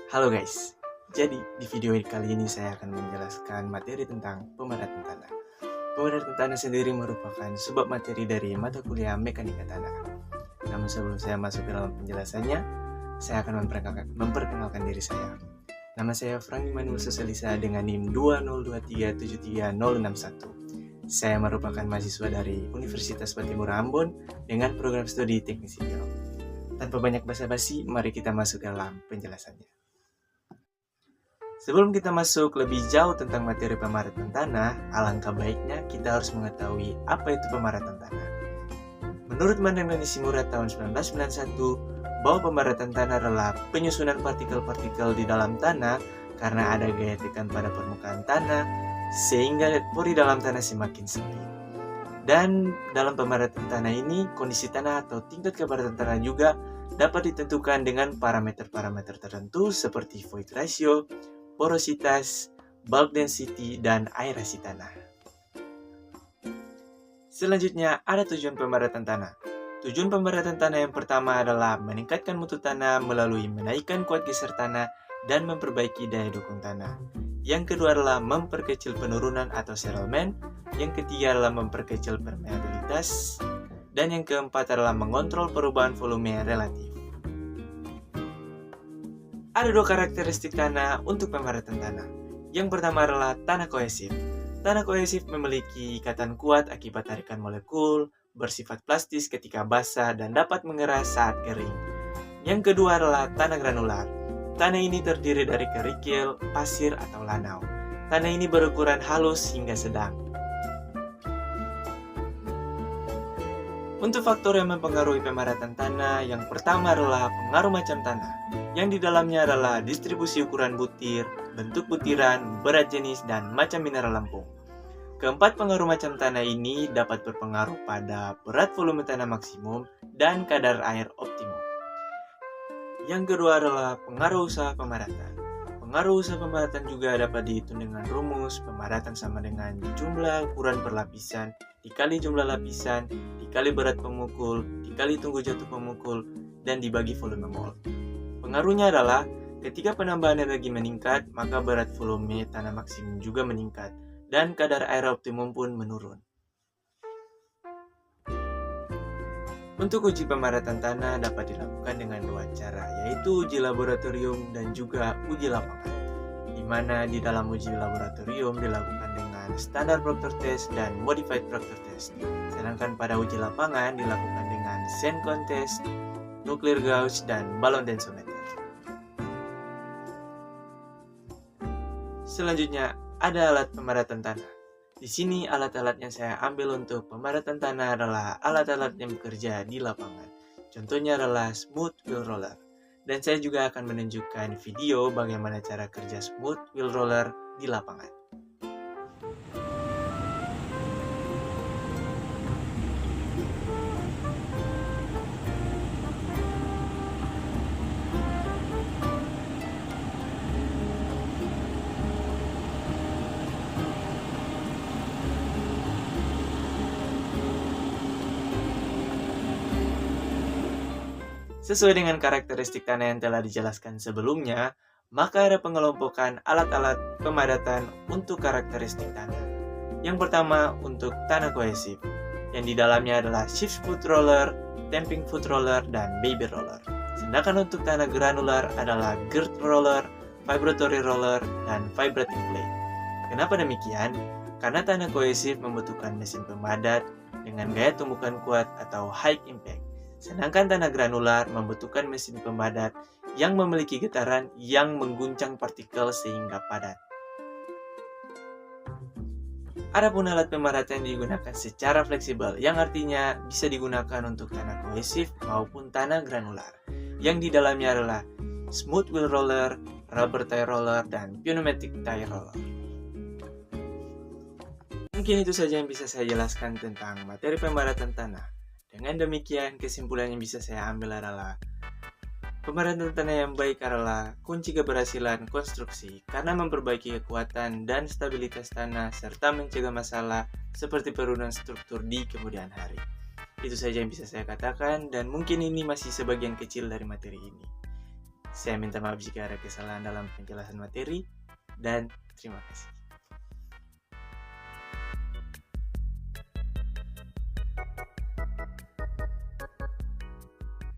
Halo guys, jadi di video kali ini saya akan menjelaskan materi tentang pemadatan tanah. Pemadatan tanah sendiri merupakan subbab materi dari mata kuliah Mekanika Tanah. Namun sebelum saya masuk ke dalam penjelasannya, saya akan memperkenalkan diri saya. Nama saya Frank Immanuel Soselisa dengan NIM 202373061. Saya merupakan mahasiswa dari Universitas Patimura Ambon dengan program studi teknik sipil. Tanpa banyak basa-basi, mari kita masuk ke dalam penjelasannya. Sebelum kita masuk lebih jauh tentang materi pemadatan tanah, alangkah baiknya kita harus mengetahui apa itu pemadatan tanah. Menurut Mandang dan Nishimura tahun 1991, bahwa pemadatan tanah adalah penyusunan partikel-partikel di dalam tanah karena ada gaya tekan pada permukaan tanah, sehingga pori dalam tanah semakin sempit. Dan dalam pemadatan tanah ini, kondisi tanah atau tingkat kepadatan tanah juga dapat ditentukan dengan parameter-parameter tertentu seperti void ratio, porositas, bulk density, dan aerasi tanah. Selanjutnya, ada tujuan pemadatan tanah. Tujuan pemadatan tanah yang pertama adalah meningkatkan mutu tanah melalui menaikkan kuat geser tanah dan memperbaiki daya dukung tanah. Yang kedua adalah memperkecil penurunan atau settlement. Yang ketiga adalah memperkecil permeabilitas. Dan yang keempat adalah mengontrol perubahan volume relatif. Ada dua karakteristik tanah untuk pemadatan tanah. Yang pertama adalah tanah kohesif. Tanah kohesif memiliki ikatan kuat akibat tarikan molekul, bersifat plastis ketika basah dan dapat mengeras saat kering. Yang kedua adalah tanah granular. Tanah ini terdiri dari kerikil, pasir, atau lanau. Tanah ini berukuran halus hingga sedang. Untuk faktor yang mempengaruhi pemadatan tanah, yang pertama adalah pengaruh macam tanah, yang di dalamnya adalah distribusi ukuran butir, bentuk butiran, berat jenis, dan macam mineral lempung. Keempat pengaruh macam tanah ini dapat berpengaruh pada berat volume tanah maksimum dan kadar air optimum. Yang kedua adalah pengaruh usaha pemadatan. Pengaruh usaha pemadatan juga dapat dihitung dengan rumus pemadatan sama dengan jumlah ukuran per lapisan dikali jumlah lapisan dikali berat pemukul dikali tunggu jatuh pemukul dan dibagi volume mol. Pengaruhnya adalah ketika penambahan energi meningkat, maka berat volume tanah maksimum juga meningkat dan kadar air optimum pun menurun. Untuk uji pemadatan tanah dapat dilakukan dengan dua cara, yaitu uji laboratorium dan juga uji lapangan. Di mana di dalam uji laboratorium dilakukan dengan standar Proctor test dan modified Proctor test. Sedangkan pada uji lapangan dilakukan dengan Zencon test, nuclear gauge, dan balon densometer. Selanjutnya ada alat pemadatan tanah. Di sini alat-alat yang saya ambil untuk pemadatan tanah adalah alat-alat yang bekerja di lapangan. Contohnya adalah smooth wheel roller. Dan saya juga akan menunjukkan video bagaimana cara kerja smooth wheel roller di lapangan. Sesuai dengan karakteristik tanah yang telah dijelaskan sebelumnya, maka ada pengelompokan alat-alat pemadatan untuk karakteristik tanah. Yang pertama untuk tanah kohesif, yang di dalamnya adalah shift foot roller, tamping foot roller, dan baby roller. Sedangkan untuk tanah granular adalah girth roller, vibratory roller, dan vibrating blade. Kenapa demikian? Karena tanah kohesif membutuhkan mesin pemadat dengan gaya tumbukan kuat atau high impact. Sedangkan tanah granular membutuhkan mesin pemadat yang memiliki getaran yang mengguncang partikel sehingga padat. Adapun alat pemadatan digunakan secara fleksibel, yang artinya bisa digunakan untuk tanah kohesif maupun tanah granular, yang di dalamnya adalah smooth wheel roller, rubber tire roller, dan pneumatic tire roller. Mungkin itu saja yang bisa saya jelaskan tentang materi pemadatan tanah. Dengan demikian, kesimpulan yang bisa saya ambil adalah pemadatan tanah yang baik adalah kunci keberhasilan konstruksi karena memperbaiki kekuatan dan stabilitas tanah serta mencegah masalah seperti penurunan struktur di kemudian hari. Itu saja yang bisa saya katakan dan mungkin ini masih sebagian kecil dari materi ini. Saya minta maaf jika ada kesalahan dalam penjelasan materi, dan terima kasih.